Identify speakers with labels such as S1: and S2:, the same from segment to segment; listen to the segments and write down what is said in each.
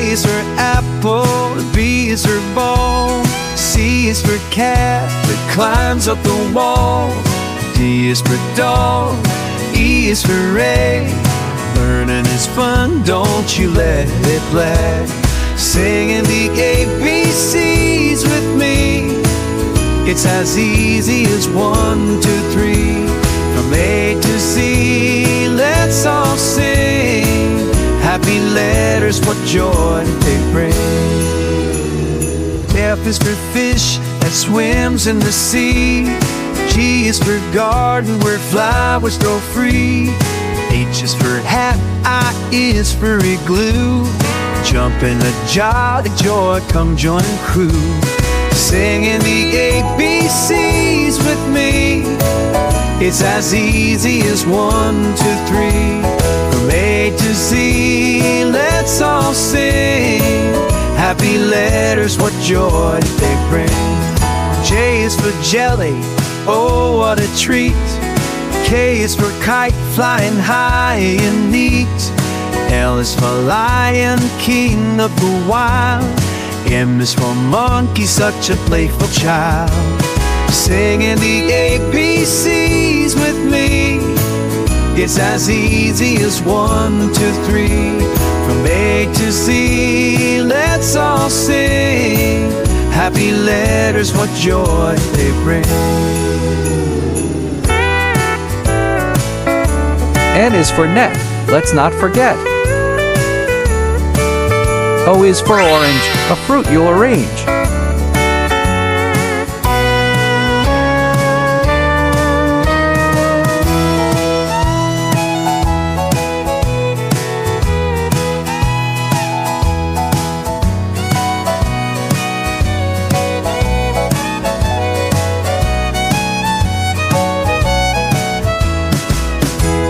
S1: A is for apple, B is for ball, C is for cat that climbs up the wall, D is for dog, E is for egg. Learning is fun, don't you let it lag. Singing the ABCs with me, it's as easy as 1, 2, 3. From A to Z, let's all sing. Happy letters, what joy they bring. F is for fish that swims in the sea. G is for garden where flowers grow free. H is for hat, I is for igloo. Jump in the jolly joy, come join the crew. Singing the ABCs with me, it's as easy as 1, 2, 3. From A to Z, let's all sing. Happy letters, what joy they bring. J is for jelly, oh what a treat. K is for kite, flying high and neat. L is for lion, king of the wild. M is for monkey, such a playful child. Singing the ABCs with me, it's as easy as 1, 2, 3. From A to Z, let's all sing. Happy letters, what joy they bring.
S2: N is for net, let's not forget. O is for orange, a fruit you'll arrange.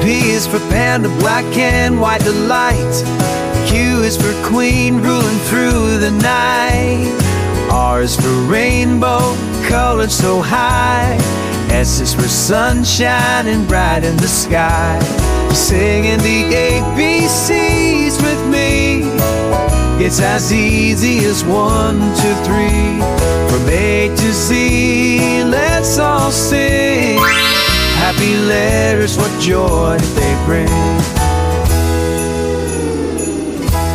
S1: P is for panda, black and white delight. Q is for queen, ruling through the night. R is for rainbow, colored so high. S is for sunshine and bright in the sky. Singing the ABCs with me, it's as easy as 1, 2, 3. From A to Z, let's all sing. Happy letters, what joy they bring.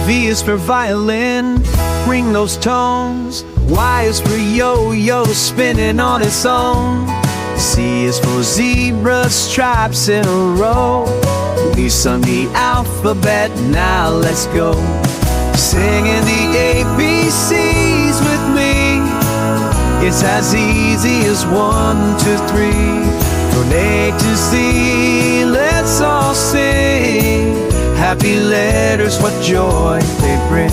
S1: V is for violin, ring those tones. Y is for yo-yo, spinning on its own. C is for zebra, stripes in a row. We sung the alphabet, now let's go. Singing the ABCs with me, it's as easy as 1, 2, 3. From A to Z, let's all sing. Happy letters, what joy they bring.